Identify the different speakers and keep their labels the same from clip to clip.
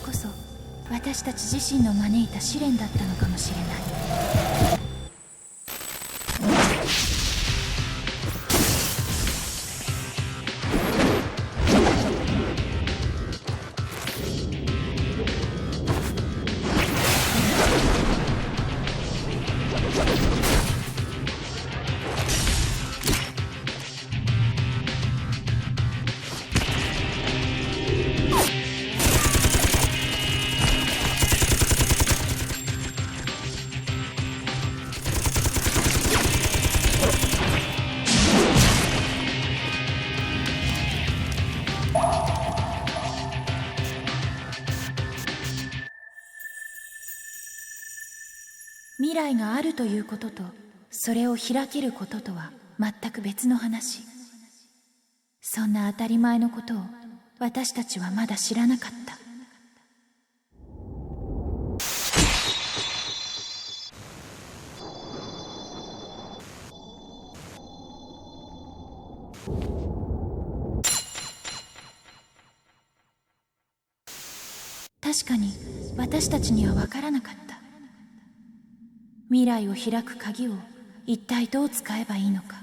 Speaker 1: こそ私たち自身の招いた試練だったのかもしれない。未来があるということと、それを開けることとは全く別の話。そんな当たり前のことを私たちはまだ知らなかった。確かに私たちには分からなかった。未来を開く鍵を一体どう使えばいいのか。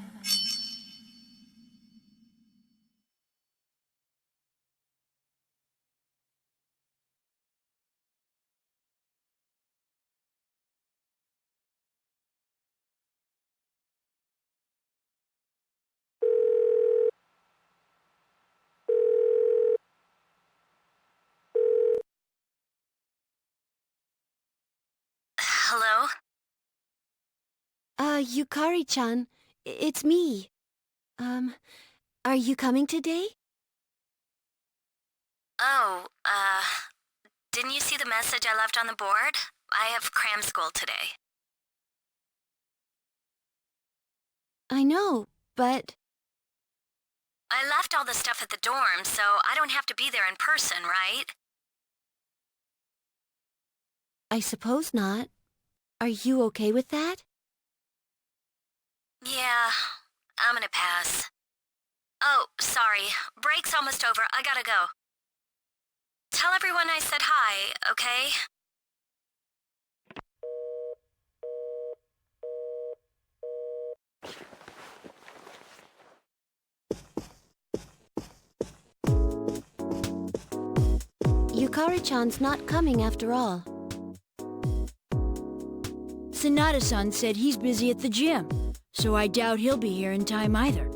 Speaker 2: Hello?
Speaker 3: Yukari-chan, it's me. Are you coming today?
Speaker 2: Oh, didn't you see the message I left on the board? I have cram school today.
Speaker 3: I know, but...
Speaker 2: I left all the stuff at the dorm, so I don't have to be there in person, right?
Speaker 3: I suppose not. Are you okay with that?
Speaker 2: Yeah, I'm gonna pass. Oh, sorry. Break's almost over. I gotta go. Tell everyone I said hi, okay?
Speaker 3: Yukari-chan's not coming after all.
Speaker 4: Sonata-san said he's busy at the gym, so I doubt he'll be here in time either.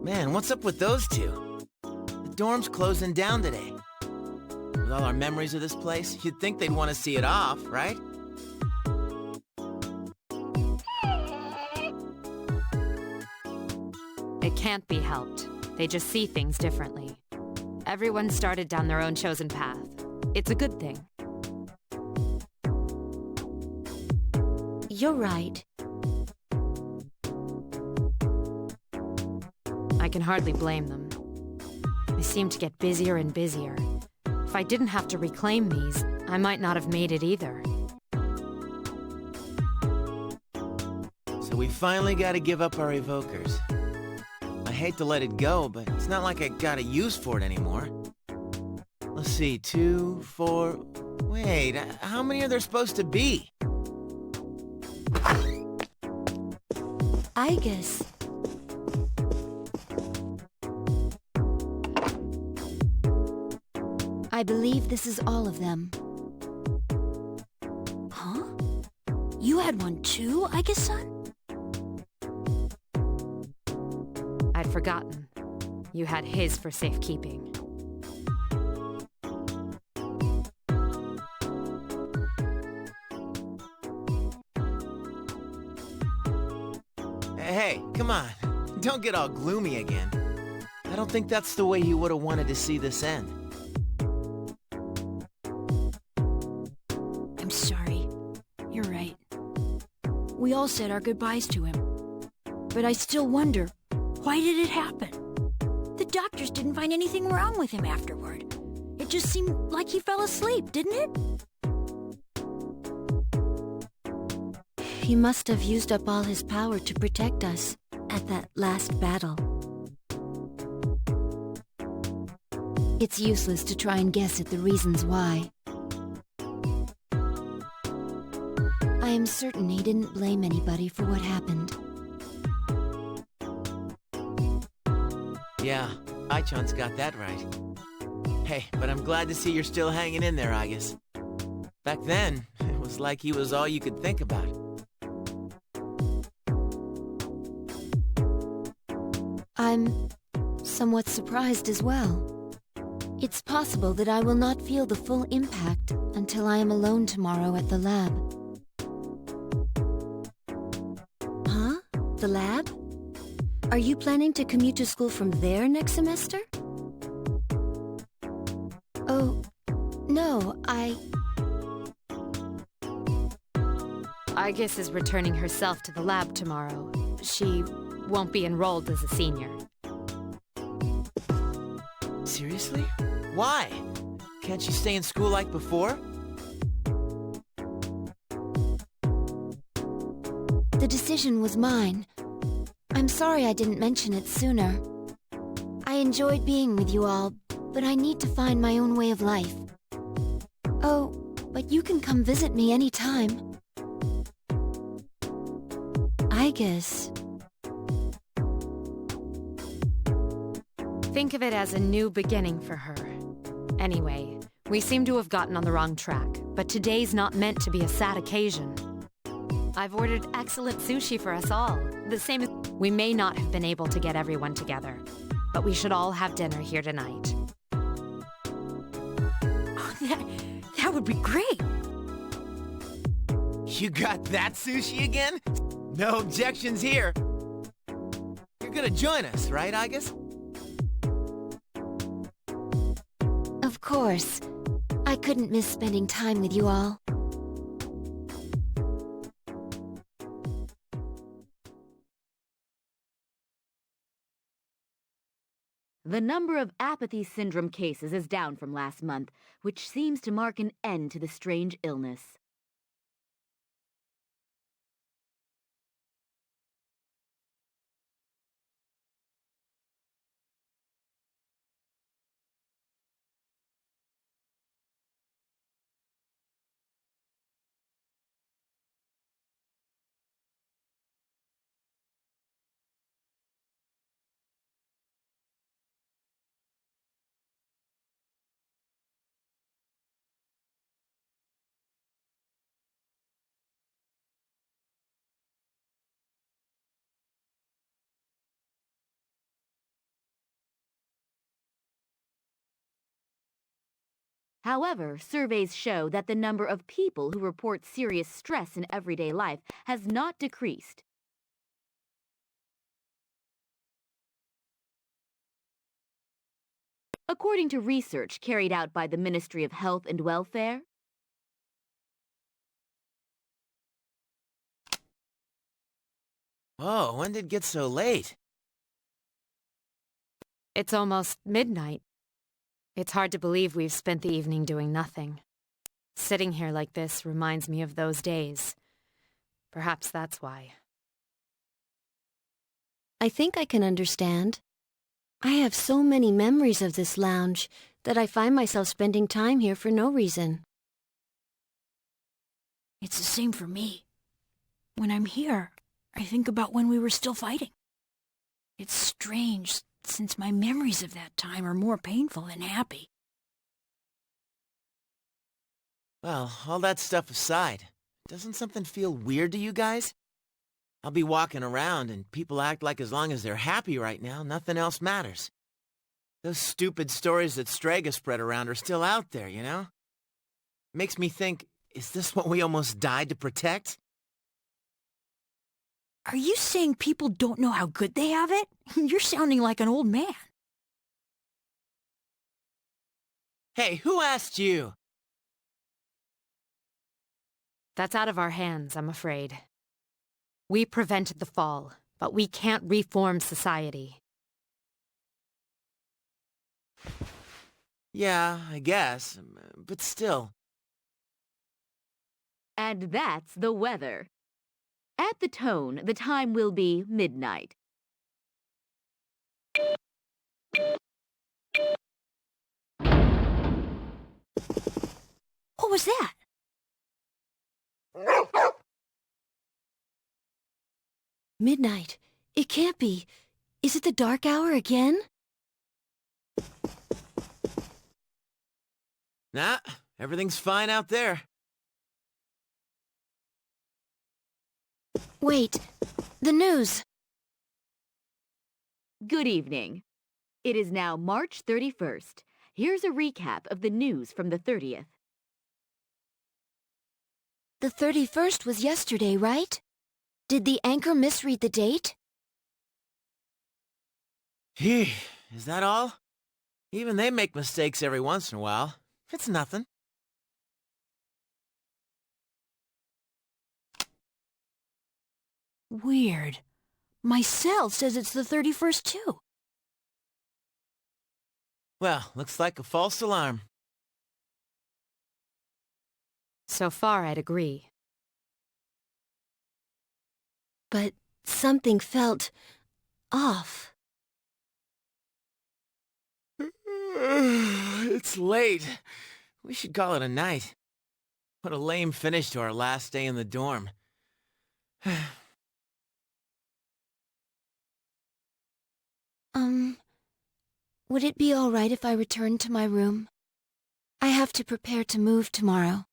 Speaker 5: Man, what's up with those two? The dorm's closing down today. With all our memories of this place, you'd think they'd want to see it off, right?
Speaker 6: It can't be helped. They just see things differently. Everyone started down their own chosen path. It's a good thing.
Speaker 3: You're right.
Speaker 6: I can hardly blame them. They seem to get busier and busier. If I didn't have to reclaim these, I might not have made it either.
Speaker 5: So we finally gotta give up our evokers. I hate to let it go, but it's not like I got a use for it anymore. Let's see, 2, 4... Wait, how many are there supposed to be?
Speaker 3: I guess. I believe this is all of them.
Speaker 4: Huh? You had one too, I guess, son?
Speaker 6: I'd forgotten. You had his for safekeeping.
Speaker 5: Hey, come on. Don't get all gloomy again. I don't think that's the way you would have wanted to see this end.
Speaker 4: I'm sorry. You're right. We all said our goodbyes to him. But I still wonder, why did it happen? The doctors didn't find anything wrong with him afterward. It just seemed like he fell asleep, didn't it?
Speaker 3: He must have used up all his power to protect us at that last battle. It's useless to try and guess at the reasons why. I am certain he didn't blame anybody for what happened.
Speaker 5: Yeah, Ai-chan's got that right. Hey, but I'm glad to see you're still hanging in there, Agus. Back then, it was like he was all you could think about.
Speaker 3: I'm somewhat surprised as well. It's possible that I will not feel the full impact until I am alone tomorrow at the lab. Huh? The lab? Are you planning to commute to school from there next semester? Oh, no,
Speaker 6: Agus is returning herself to the lab tomorrow. She won't be enrolled as a senior.
Speaker 5: Seriously? Why? Can't she stay in school like before?
Speaker 3: The decision was mine. I'm sorry I didn't mention it sooner. I enjoyed being with you all, but I need to find my own way of life. Oh, but you can come visit me anytime. I guess.
Speaker 6: Think of it as a new beginning for her. Anyway, we seem to have gotten on the wrong track, but today's not meant to be a sad occasion. I've ordered excellent sushi for us all, the same as... We may not have been able to get everyone together, but we should all have dinner here tonight.
Speaker 4: Oh, that would be great.
Speaker 5: You got that sushi again? No objections here. You're gonna join us, right, Agus?
Speaker 3: Of course. I couldn't miss spending time with you all.
Speaker 7: The number of apathy syndrome cases is down from last month, which seems to mark an end to the strange illness. However, surveys show that the number of people who report serious stress in everyday life has not decreased. According to research carried out by the Ministry of Health and Welfare,
Speaker 5: Whoa, when did it get so late?
Speaker 6: It's almost midnight. It's hard to believe we've spent the evening doing nothing. Sitting here like this reminds me of those days. Perhaps that's why.
Speaker 3: I think I can understand. I have so many memories of this lounge that I find myself spending time here for no reason.
Speaker 4: It's the same for me. When I'm here, I think about when we were still fighting. It's strange, since my memories of that time are more painful than happy.
Speaker 5: Well, all that stuff aside, doesn't something feel weird to you guys? I'll be walking around and people act like as long as they're happy right now, nothing else matters. Those stupid stories that Strega spread around are still out there, you know? Makes me think, is this what we almost died to protect?
Speaker 4: Are you saying people don't know how good they have it? You're sounding like an old man.
Speaker 5: Hey, who asked you?
Speaker 6: That's out of our hands, I'm afraid. We prevented the fall, but we can't reform society.
Speaker 5: Yeah, I guess, but still.
Speaker 7: and that's the weather. At the tone, the time will be midnight.
Speaker 4: What was that? Midnight. It can't be. Is it the dark hour again?
Speaker 5: Nah, everything's fine out there.
Speaker 3: Wait, the news.
Speaker 7: Good evening. It is now March 31st. Here's a recap of the news from the 30th.
Speaker 3: The 31st was yesterday, right? Did the anchor misread the date?
Speaker 5: Gee, is that all? Even they make mistakes every once in a while. It's nothing.
Speaker 4: Weird. My cell says it's the 31st too.
Speaker 5: Well, looks like a false alarm.
Speaker 6: So far, I'd agree.
Speaker 3: But something felt off.
Speaker 5: It's late. We should call it a night. What a lame finish to our last day in the dorm.
Speaker 3: Would it be all right if I returned to my room? I have to prepare to move tomorrow.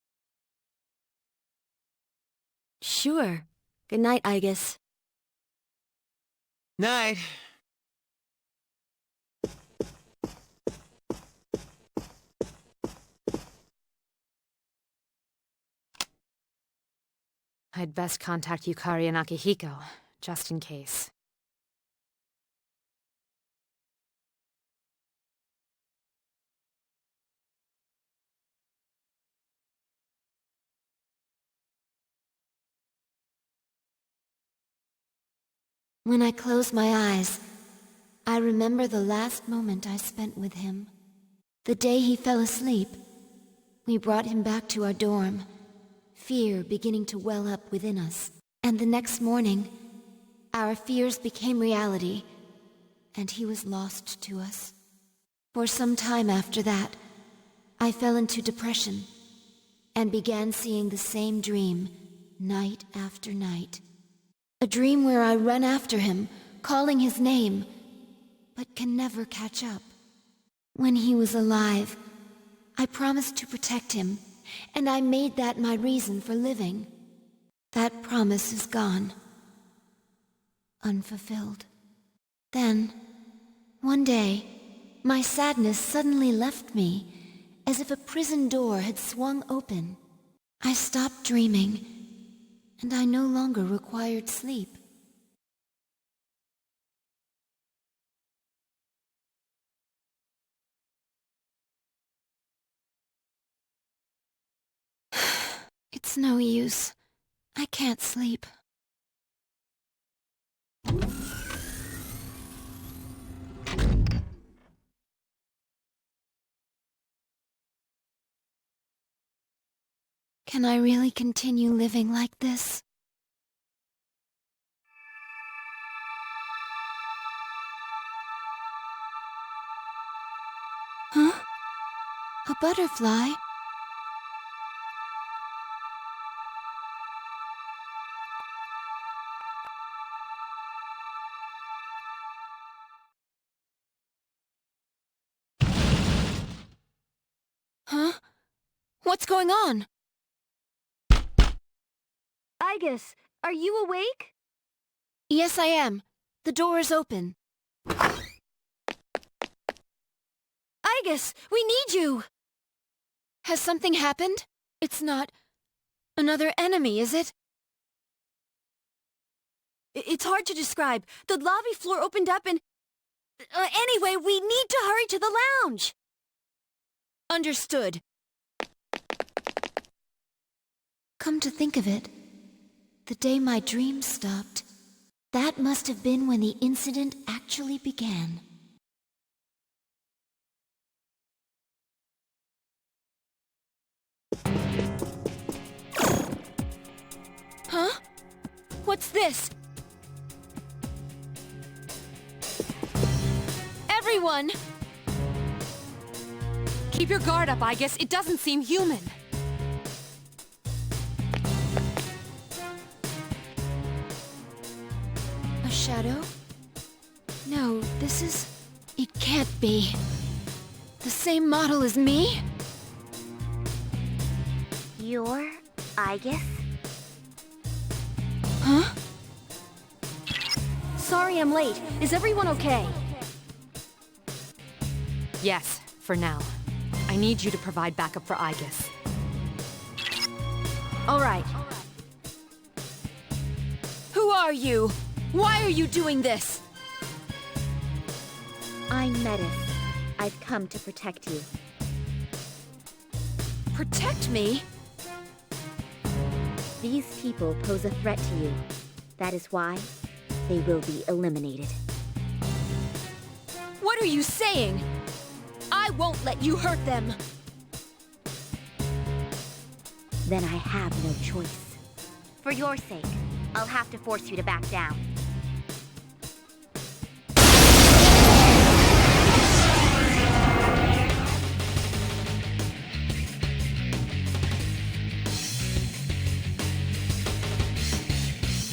Speaker 3: Sure. Good night, Igus.
Speaker 5: Night.
Speaker 6: I'd best contact Yukari and Akihiko, just in case.
Speaker 3: When I close my eyes, I remember the last moment I spent with him. The day he fell asleep, we brought him back to our dorm, fear beginning to well up within us. And the next morning, our fears became reality, and he was lost to us. For some time after that, I fell into depression and began seeing the same dream night after night. A dream where I run after him, calling his name, but can never catch up. When he was alive, I promised to protect him, and I made that my reason for living. That promise is gone, unfulfilled. Then, one day, my sadness suddenly left me, as if a prison door had swung open. I stopped dreaming, and I no longer required sleep. It's no use. I can't sleep. Can I really continue living like this? Huh? A butterfly? Huh? What's going on?
Speaker 7: Igus, are you awake?
Speaker 3: Yes, I am. The door is open. Igus, we need you! Has something happened? It's not another enemy, is it?
Speaker 4: It's hard to describe. The lobby floor opened up and... anyway, we need to hurry to the lounge.
Speaker 3: Understood. Come to think of it, the day my dreams stopped, that must have been when the incident actually began. Huh? What's this? Everyone!
Speaker 6: Keep your guard up, I guess. It doesn't seem human.
Speaker 3: A shadow? No, this is... It can't be. The same model as me?
Speaker 8: You're Aegis?
Speaker 3: Huh?
Speaker 4: Sorry I'm late. Is everyone okay?
Speaker 6: Yes, for now. I need you to provide backup for Aegis.
Speaker 4: All right. Who are you? Why are you doing this?
Speaker 8: I'm Metis. I've come to protect you.
Speaker 3: Protect me?
Speaker 8: These people pose a threat to you. That is why they will be eliminated.
Speaker 3: What are you saying? I won't let you hurt them!
Speaker 8: Then I have no choice. For your sake, I'll have to force you to back down.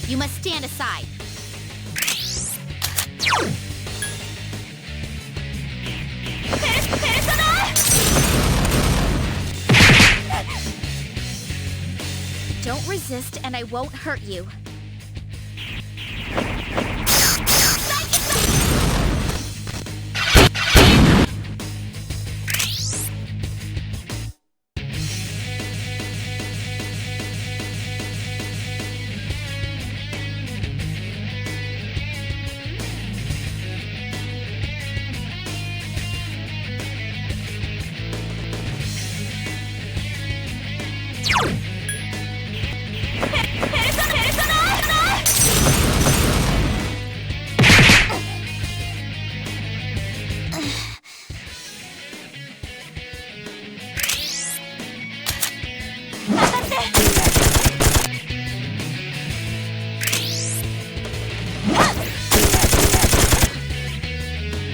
Speaker 8: You must stand aside. Don't resist and I won't hurt you.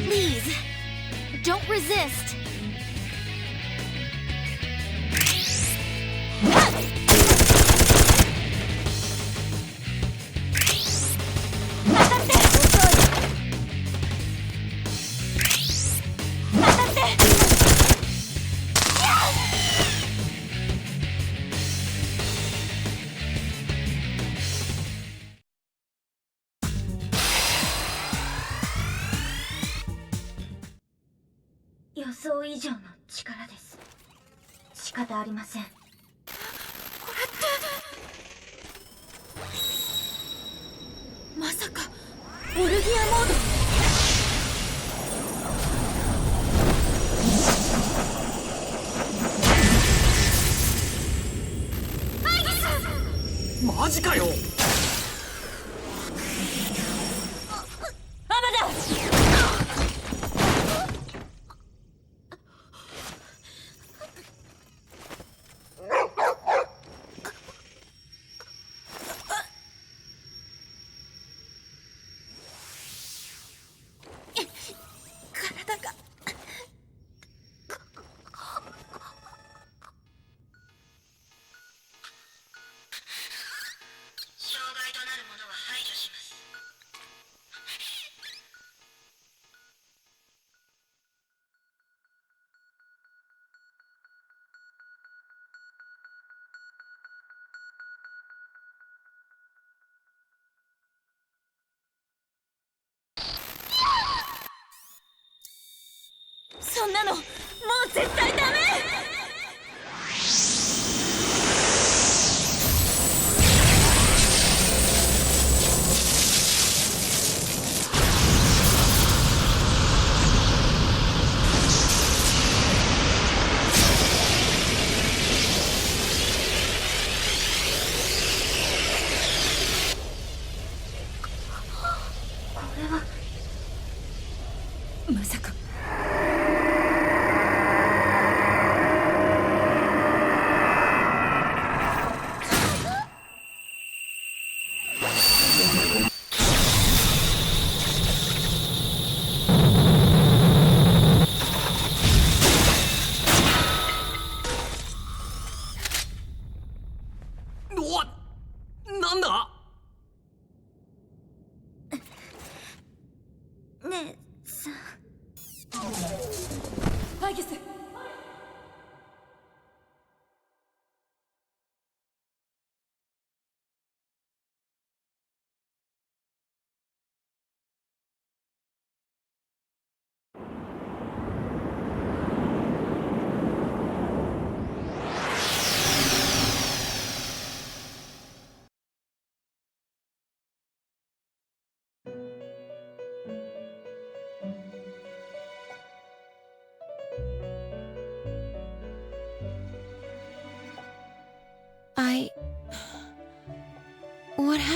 Speaker 8: Please, don't resist.
Speaker 9: 予想以上の力です。仕方ありません。こ
Speaker 1: れってまさかオルギアモード？
Speaker 10: マジかよ。
Speaker 1: そんなのもう絶対ダメ！まさか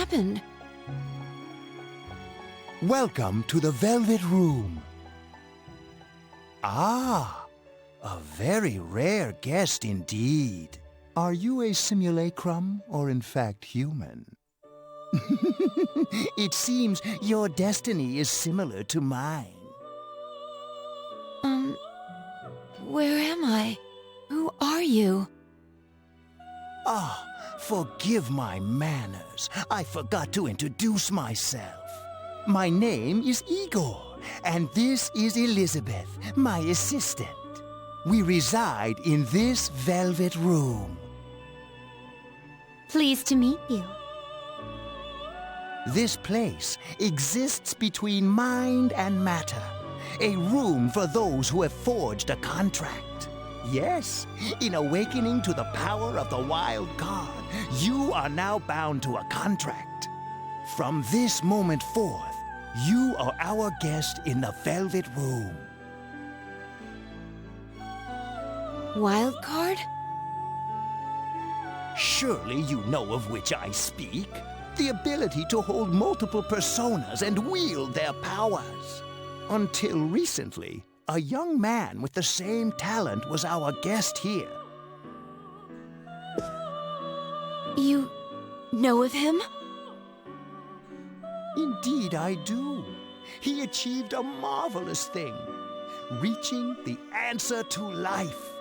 Speaker 3: happened?
Speaker 10: Welcome to the Velvet Room. Ah, a very rare guest indeed. Are you a simulacrum or in fact human? It seems your destiny is similar to mine.
Speaker 3: Where am I? Who are you?
Speaker 10: Ah, forgive my manners. I forgot to introduce myself. My name is Igor, and this is Elizabeth, my assistant. We reside in this velvet room.
Speaker 8: Pleased to meet you.
Speaker 10: This place exists between mind and matter, a room for those who have forged a contract. Yes, in awakening to the power of the wild card, you are now bound to a contract. From this moment forth, you are our guest in the Velvet Room.
Speaker 3: Wild card?
Speaker 10: Surely you know of which I speak. The ability to hold multiple personas and wield their powers. Until recently, a young man with the same talent was our guest here.
Speaker 3: You know of him?
Speaker 10: Indeed I do. He achieved a marvelous thing, reaching the answer to life.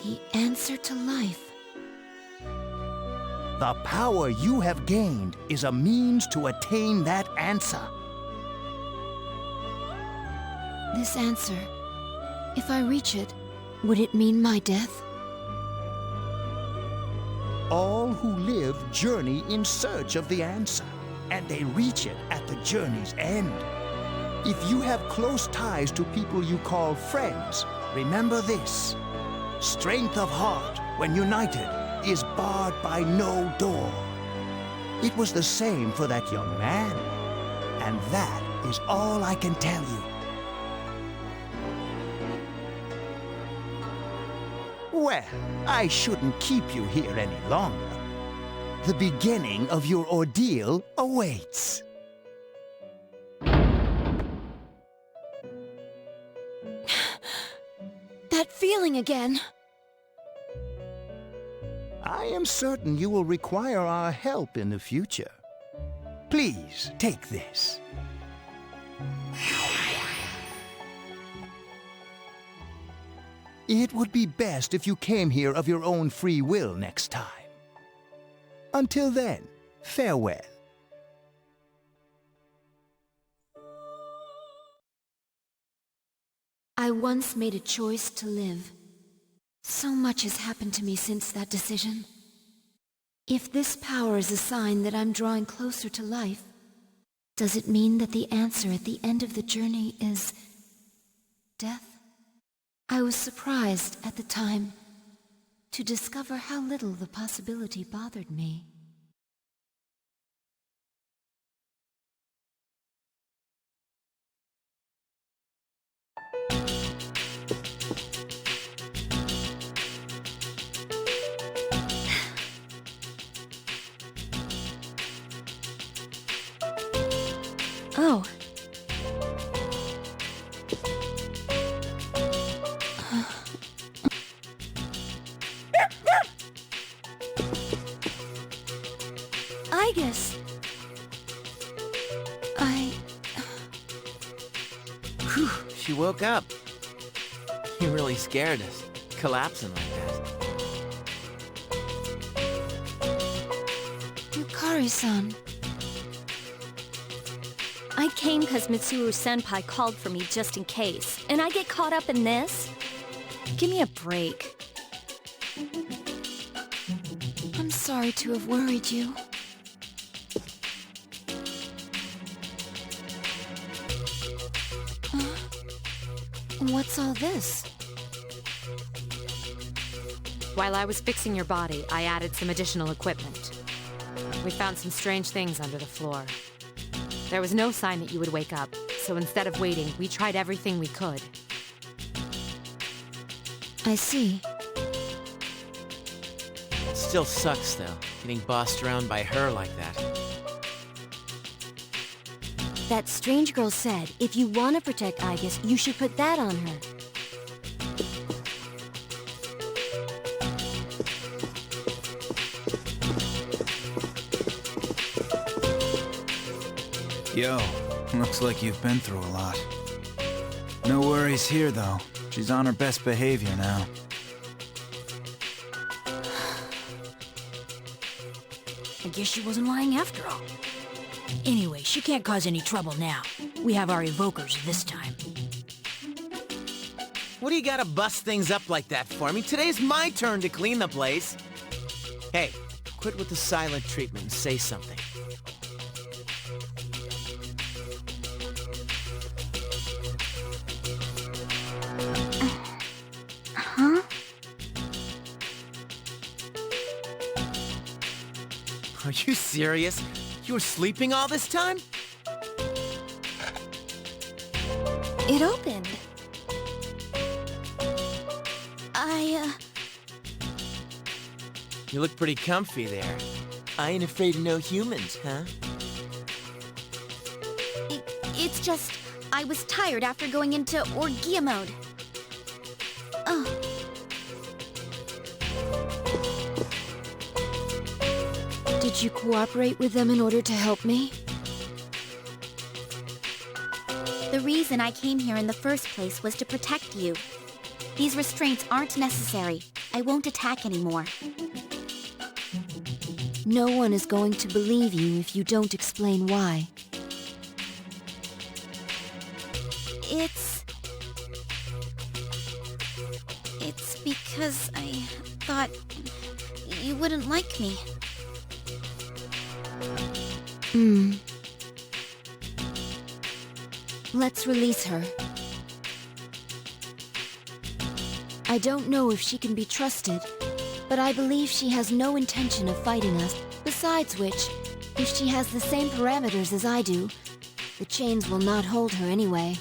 Speaker 3: The answer to life.
Speaker 10: The power you have gained is a means to attain that answer.
Speaker 3: This answer, if I reach it, would it mean my death?
Speaker 10: All who live journey in search of the answer, and they reach it at the journey's end. If you have close ties to people you call friends, remember this. Strength of heart, when united, is barred by no door. It was the same for that young man, and that is all I can tell you. Well, I shouldn't keep you here any longer. The beginning of your ordeal awaits.
Speaker 3: That feeling again.
Speaker 10: I am certain you will require our help in the future. Please, take this. It would be best if you came here of your own free will next time. Until then, farewell.
Speaker 3: I once made a choice to live. So much has happened to me since that decision. If this power is a sign that I'm drawing closer to life, does it mean that the answer at the end of the journey is death? I was surprised at the time to discover how little the possibility bothered me.
Speaker 1: Oh. I guess
Speaker 5: Whew, she woke up. You really scared us, collapsing like that.
Speaker 3: Yukari-san.
Speaker 1: I came because Mitsuru-senpai called for me just in case, and I get caught up in this? Give me a break.
Speaker 3: I'm sorry to have worried you. What's all this?
Speaker 6: While I was fixing your body, I added some additional equipment. We found some strange things under the floor. There was no sign that you would wake up, so instead of waiting, we tried everything we could.
Speaker 3: I see.
Speaker 5: It still sucks, though. getting bossed around by her like that.
Speaker 3: That strange girl said if you want to protect Aegis, you should put that on her.
Speaker 11: Yo, looks like you've been through a lot. No worries here, though. She's on her best behavior now.
Speaker 4: I guess she wasn't lying after all. Anyway, she can't cause any trouble now. We have our evokers this time.
Speaker 5: What do you gotta bust things up like that for? I mean, today's my turn to clean the place. Hey, quit with the silent treatment and say something.
Speaker 3: Huh?
Speaker 5: Are you serious? You were sleeping all this time?
Speaker 3: It opened.
Speaker 5: You look pretty comfy there. I ain't afraid of no humans, huh?
Speaker 8: It's just, I was tired after going into Orgia mode. Oh.
Speaker 3: Did you cooperate with them in order to help me?
Speaker 8: The reason I came here in the first place was to protect you. These restraints aren't necessary. I won't attack anymore.
Speaker 3: No one is going to believe you if you don't explain why.
Speaker 8: It's because I thought you wouldn't like me.
Speaker 3: Let's release her. I don't know if she can be trusted, but I believe she has no intention of fighting us. Besides which, if she has the same parameters as I do, the chains will not hold her anyway.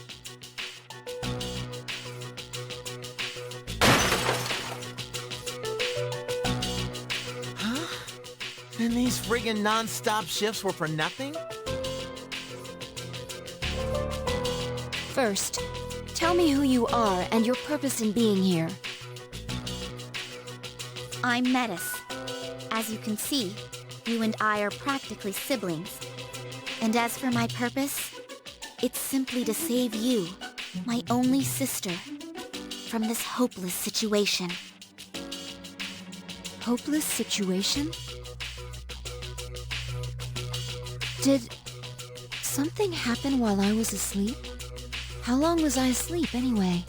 Speaker 5: Huh? And these friggin' non-stop shifts were for nothing?
Speaker 3: First, tell me who you are and your purpose in being here.
Speaker 8: I'm Metis. As you can see, you and I are practically siblings. And as for my purpose, it's simply to save you, my only sister, from this hopeless situation.
Speaker 3: Hopeless situation? Did something happen while I was asleep? How long was I asleep anyway?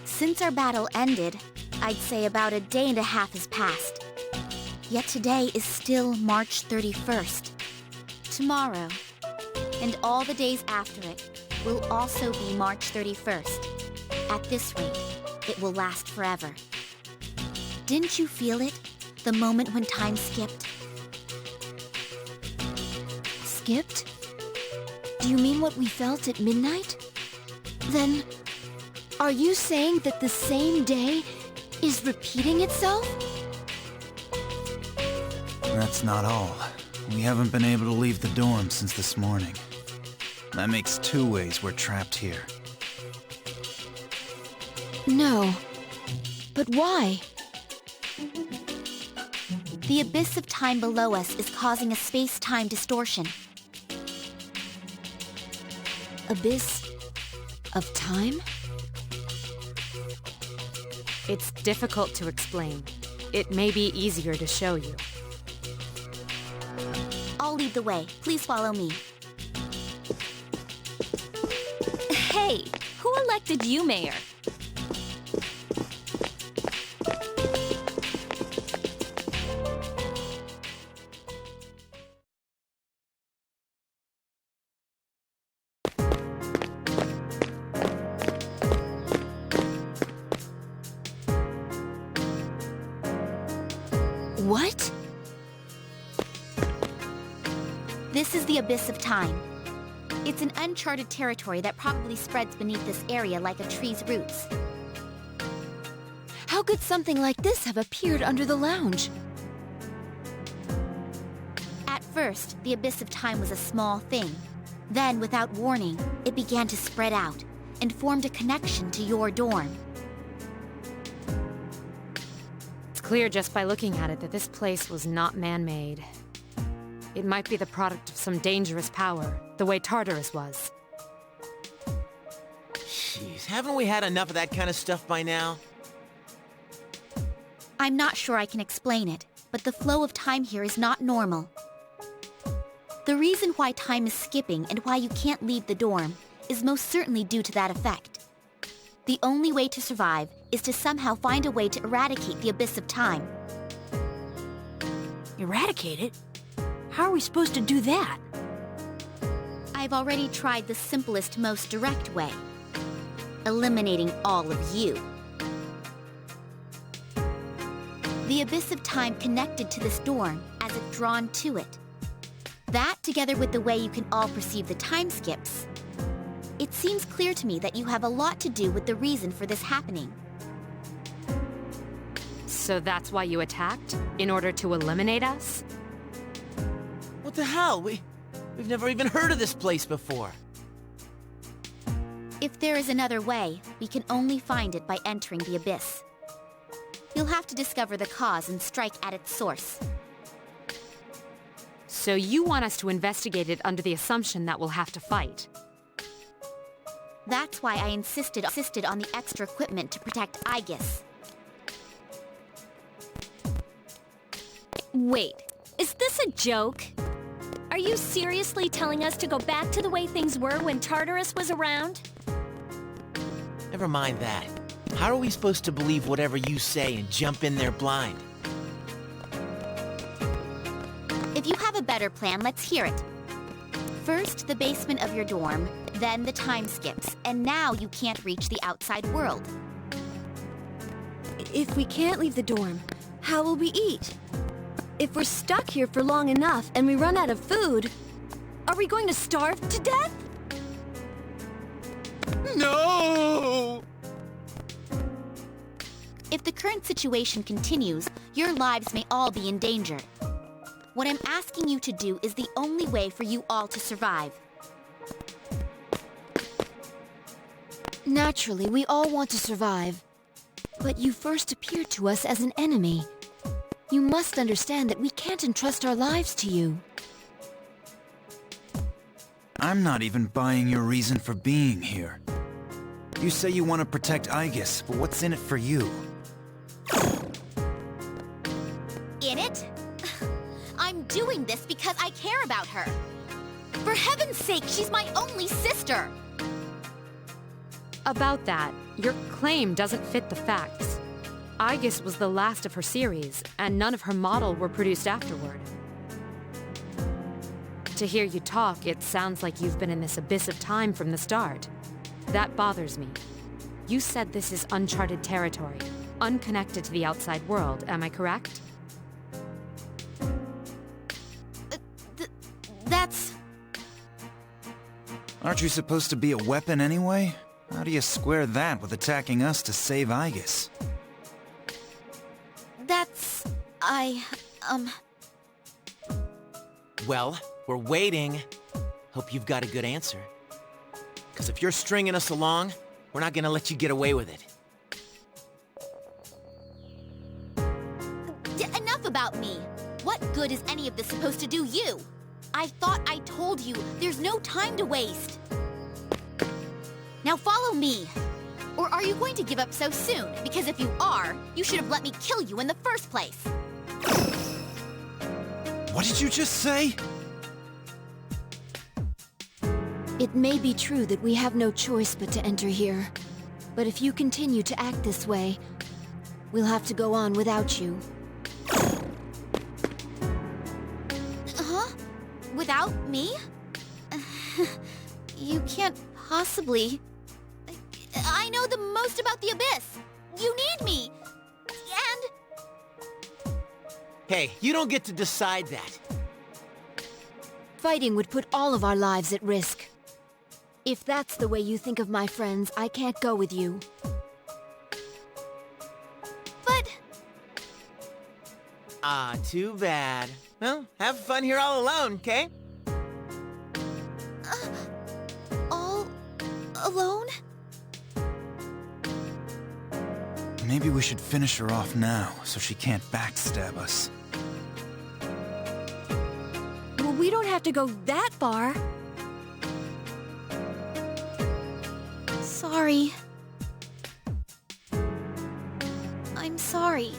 Speaker 8: Since our battle ended, I'd say about a day and a half has passed. Yet today is still March 31st. Tomorrow, and all the days after it, will also be March 31st. At this rate, it will last forever. Didn't you feel it, the moment when time skipped?
Speaker 3: Skipped? Do you mean what we felt at midnight? Then, are you saying that the same day is repeating itself?
Speaker 11: That's not all. We haven't been able to leave the dorm since this morning. That makes 2 ways we're trapped here.
Speaker 3: No. But why?
Speaker 8: The abyss of time below us is causing a space-time distortion.
Speaker 3: Abyss of time?
Speaker 6: It's difficult to explain. It may be easier to show you.
Speaker 8: I'll lead the way. Please follow me. Hey, who elected you mayor?
Speaker 3: What?
Speaker 8: This is the abyss of time. It's an uncharted territory that probably spreads beneath this area like a tree's roots.
Speaker 3: How could something like this have appeared under the lounge?
Speaker 8: first, the Abyss of Time was a small thing. Then, without warning, it began to spread out and formed a connection to your dorm.
Speaker 6: It's clear just by looking at it that this place was not man-made. It might be the product of some dangerous power, the way Tartarus was.
Speaker 5: Jeez, haven't we had enough of that kind of stuff by now?
Speaker 8: I'm not sure I can explain it, but the flow of time here is not normal. The reason why time is skipping and why you can't leave the dorm is most certainly due to that effect. The only way to survive is to somehow find a way to eradicate the Abyss of Time.
Speaker 4: Eradicate it? How are we supposed to do that?
Speaker 8: I've already tried the simplest, most direct way. Eliminating all of you. The Abyss of Time connected to this dorm as if drawn to it. That, together with the way you can all perceive the time skips, it seems clear to me that you have a lot to do with the reason for this happening.
Speaker 6: So that's why you attacked? In order to eliminate us?
Speaker 5: What the hell? We've never even heard of this place before.
Speaker 8: If there is another way, we can only find it by entering the Abyss. You'll have to discover the cause and strike at its source.
Speaker 6: So you want us to investigate it under the assumption that we'll have to fight?
Speaker 8: That's why I insisted on the extra equipment to protect Aegis.
Speaker 9: Wait, is this a joke? Are you seriously telling us to go back to the way things were when Tartarus was around?
Speaker 5: Never mind that. How are we supposed to believe whatever you say and jump in there blind?
Speaker 8: If you have a better plan, let's hear it. First, the basement of your dorm, then the time skips, and now you can't reach the outside world.
Speaker 12: If we can't leave the dorm, how will we eat? If we're stuck here for long enough and we run out of food, are we going to starve to death?
Speaker 5: No!
Speaker 8: If the current situation continues, your lives may all be in danger. What I'm asking you to do is the only way for you all to survive.
Speaker 12: Naturally, we all want to survive. But you first appeared to us as an enemy. You must understand that we can't entrust our lives to you.
Speaker 11: I'm not even buying your reason for being here. You say you want to protect Aegis, but what's in it for you?
Speaker 8: In it? I'm doing this because I care about her. For heaven's sake, she's my only sister!
Speaker 6: About that, your claim doesn't fit the facts. Aegis was the last of her series, and none of her model were produced afterward. To hear you talk, it sounds like you've been in this abyss of time from the start. That bothers me. You said this is uncharted territory, unconnected to the outside world, am I correct?
Speaker 8: That's...
Speaker 11: Aren't you supposed to be a weapon anyway? How do you square that with attacking us to save Aegis?
Speaker 8: That's...
Speaker 5: Well, we're waiting. Hope you've got a good answer. Because if you're stringing us along, we're not gonna let you get away with it.
Speaker 8: Enough about me! What good is any of this supposed to do you? I thought I told you, there's no time to waste! Now follow me! Or are you going to give up so soon? Because if you are, you should have let me kill you in the first place!
Speaker 11: What did you just say?
Speaker 12: It may be true that we have no choice but to enter here. But if you continue to act this way, we'll have to go on without you.
Speaker 8: Huh? Without me? You can't possibly... I know the most about the Abyss! You need me! And...
Speaker 5: Hey, you don't get to decide that.
Speaker 12: Fighting would put all of our lives at risk. If that's the way you think of my friends, I can't go with you.
Speaker 8: But...
Speaker 5: Ah, too bad. Well, have fun here all alone, okay?
Speaker 8: All alone?
Speaker 11: Maybe we should finish her off now, so she can't backstab us.
Speaker 4: Well, we don't have to go that far.
Speaker 8: Sorry. I'm sorry.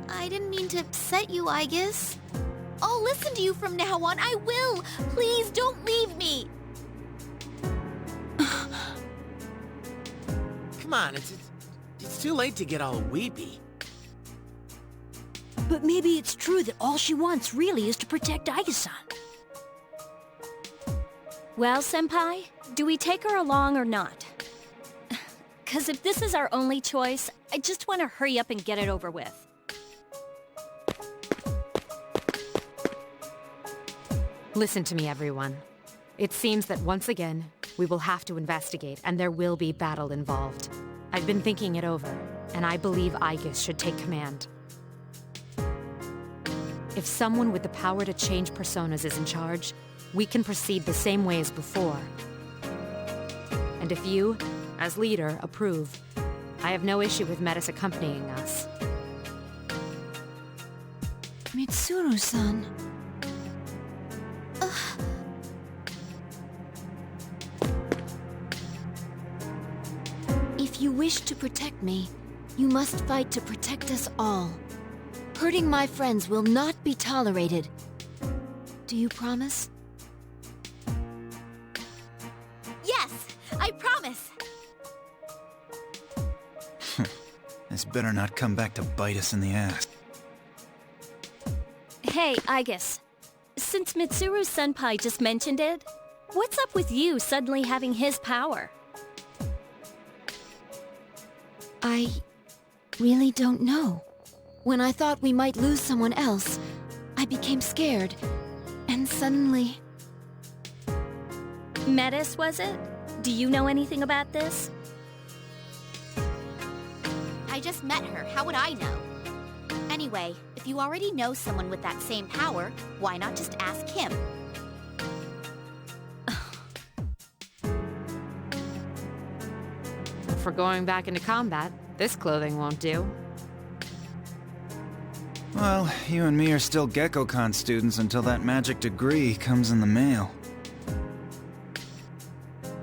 Speaker 8: I didn't mean to upset you, I guess. I'll listen to you from now on. I will. Please don't leave me.
Speaker 5: Come on, it's too late to get all weepy.
Speaker 4: But maybe it's true that all she wants really is to protect Aiga-san.
Speaker 9: Well, Senpai, do we take her along or not? Because if this is our only choice, I just want to hurry up and get it over with.
Speaker 6: Listen to me, everyone. It seems that once again, we will have to investigate, and there will be battle involved. I've been thinking it over, and I believe Aigis should take command. If someone with the power to change personas is in charge, we can proceed the same way as before. And if you, as leader, approve, I have no issue with Metis accompanying us.
Speaker 12: Mitsuru-san. If you wish to protect me, you must fight to protect us all. Hurting my friends will not be tolerated. Do you promise?
Speaker 8: Yes, I promise.
Speaker 11: This better not come back to bite us in the ass.
Speaker 9: Hey, Aigis. Since Mitsuru Senpai just mentioned it, what's up with you suddenly having his power?
Speaker 12: I really don't know. When I thought we might lose someone else, I became scared. And suddenly...
Speaker 9: Metis, was it? Do you know anything about this?
Speaker 8: I just met her. How would I know? Anyway, if you already know someone with that same power, why not just ask him?
Speaker 6: For going back into combat, this clothing won't do.
Speaker 11: Well, you and me are still GeckoCon students until that magic degree comes in the mail.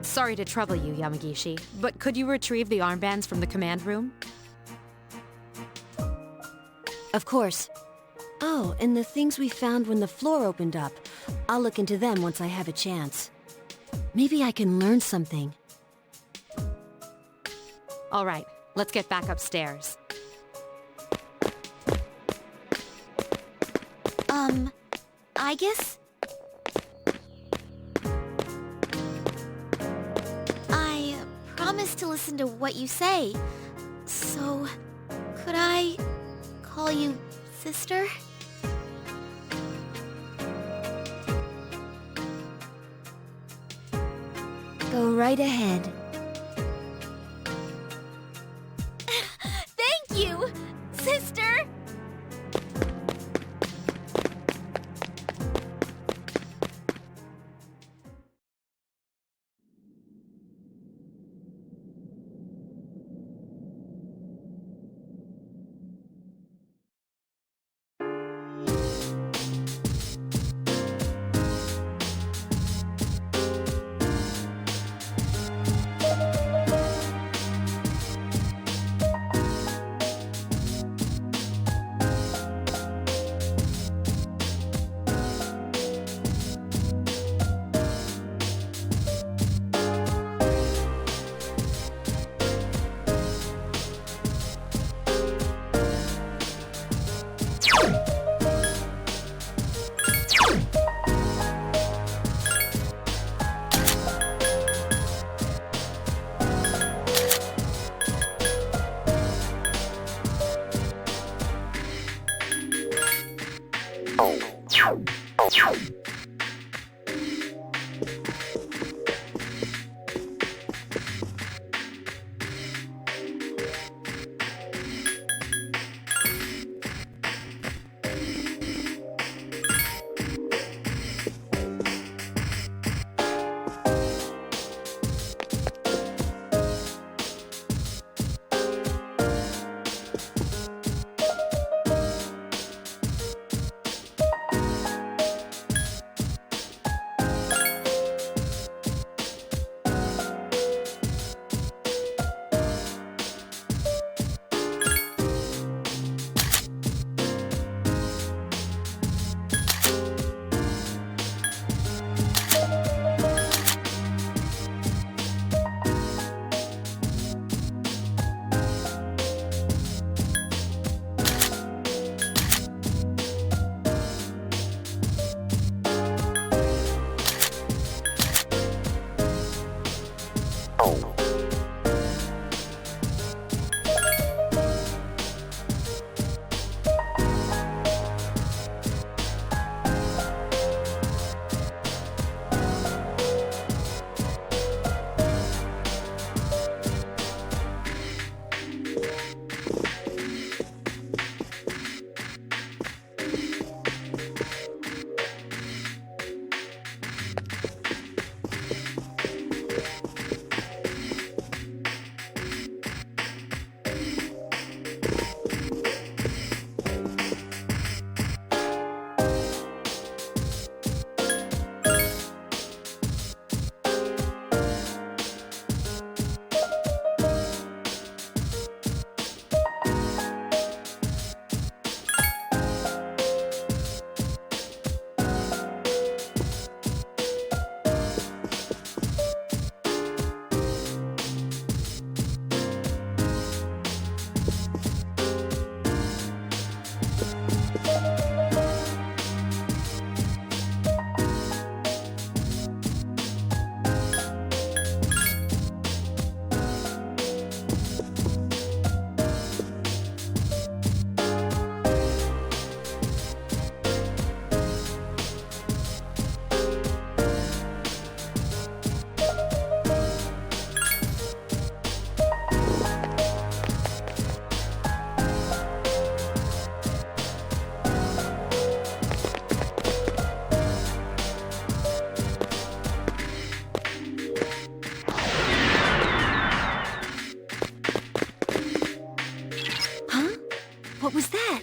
Speaker 6: Sorry to trouble you, Yamagishi, but could you retrieve the armbands from the command room?
Speaker 4: Of course. Oh, and the things we found when the floor opened up. I'll look into them once I have a chance. Maybe I can learn something.
Speaker 6: All right, let's get back upstairs.
Speaker 8: I guess? I promise to listen to what you say. So, could I call you sister?
Speaker 12: Go right ahead.
Speaker 8: Thank you, sister!
Speaker 4: What was that?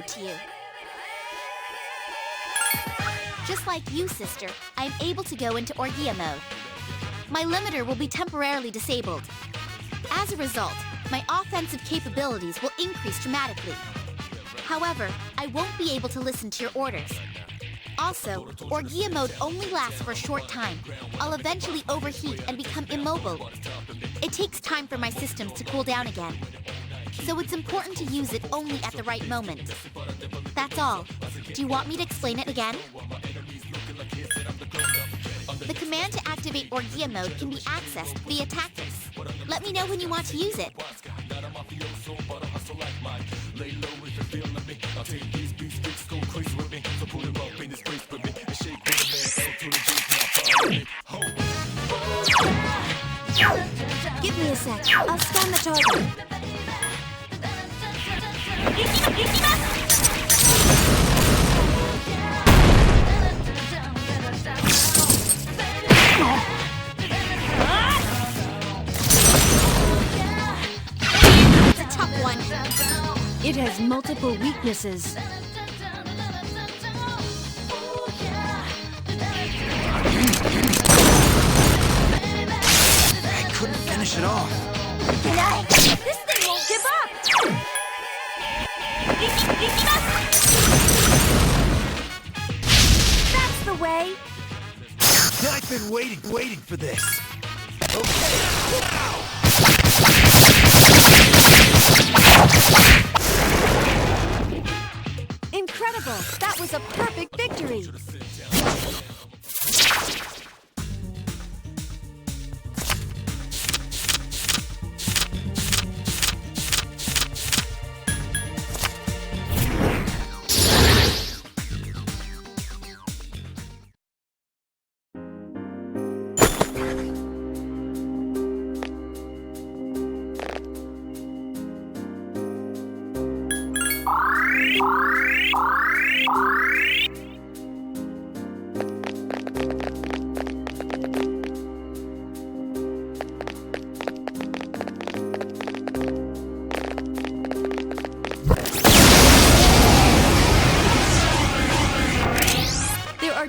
Speaker 8: To you. Just like you, sister, I am able to go into Orgia mode. My limiter will be temporarily disabled. As a result, my offensive capabilities will increase dramatically. However, I won't be able to listen to your orders. Also, Orgia mode only lasts for a short time. I'll eventually overheat and become immobile. It takes time for my systems to cool down again. So it's important to use it only at the right moment. That's all. Do you want me to explain it again? The command to activate Orgia mode can be accessed via tactics. Let me know when you want to use it.
Speaker 3: Give me a sec. I'll scan the target.
Speaker 8: It's a tough one.
Speaker 4: It has multiple weaknesses.
Speaker 11: I couldn't finish it off.
Speaker 8: This thing won't give up!
Speaker 9: okay?
Speaker 11: I've been waiting for this. Okay, now!
Speaker 4: Incredible! That was a perfect victory!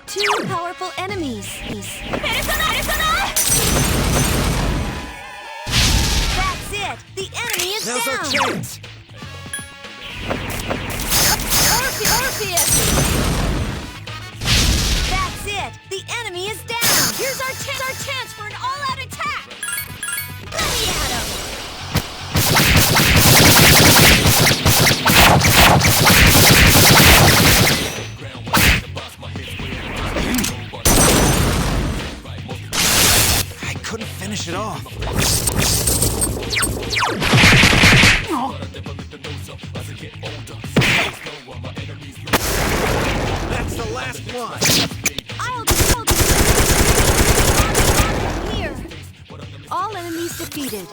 Speaker 4: Two powerful enemies. That's it! The enemy is
Speaker 11: Now's
Speaker 4: down!
Speaker 11: our chance!
Speaker 4: Orpheus! That's it! The enemy is down! Here's our chance for an all-out attack! Let me at him!
Speaker 11: Couldn't finish it off. That's the last one.
Speaker 4: I'll here. All enemies defeated.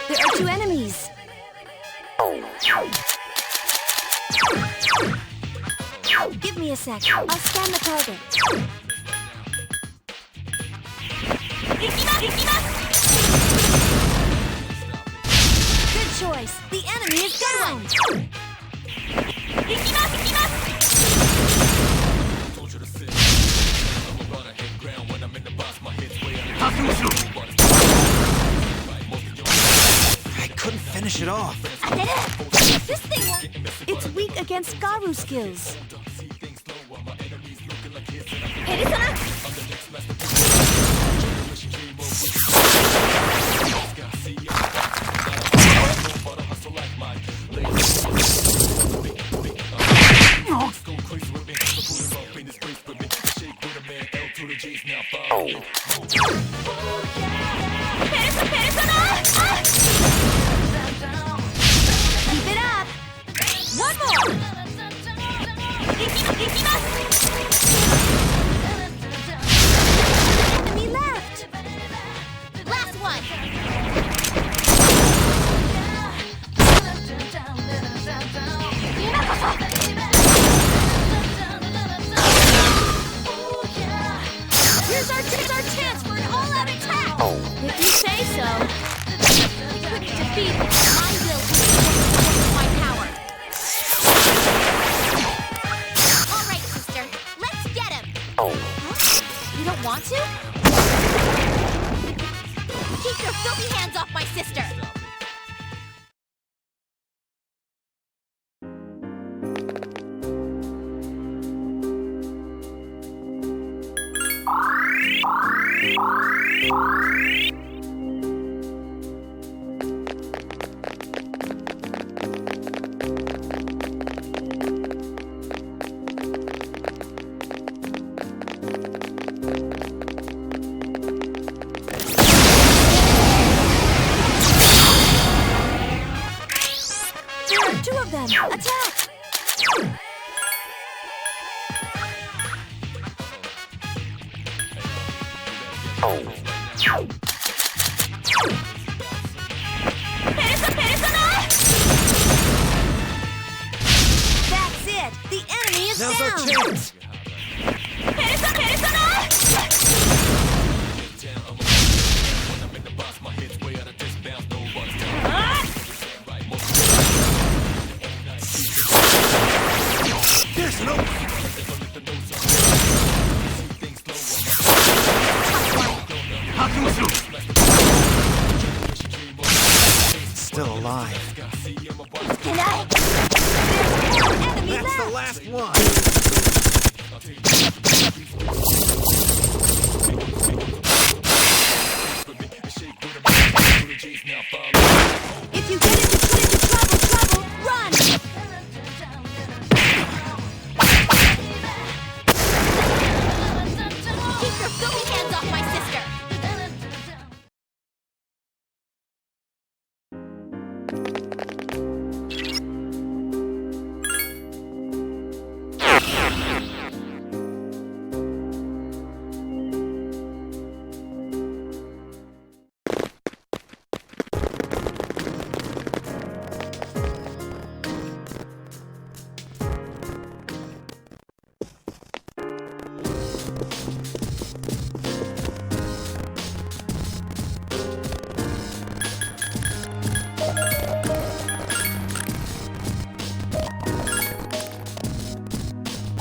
Speaker 4: There are two enemies. Give me a sec. I'll scan the target. Good choice. The enemy is down.
Speaker 11: I couldn't finish it off.
Speaker 4: This thing will... It's weak against Garu skills. Keep it up! One more! Enemy left!
Speaker 8: Last one!
Speaker 4: Here's our chance for an all-out attack! If you say so. We couldn't defeat him.
Speaker 8: My will is my power. All right, sister. Let's get him. Huh? You don't want to? Keep your filthy hands off my sister.
Speaker 9: Two of them! Attack! That's it! The enemy is
Speaker 5: Now's
Speaker 9: down!
Speaker 5: our chance! There's an opening! Still alive.
Speaker 9: Can I? There's one enemy
Speaker 5: That's the
Speaker 9: left!
Speaker 5: last one!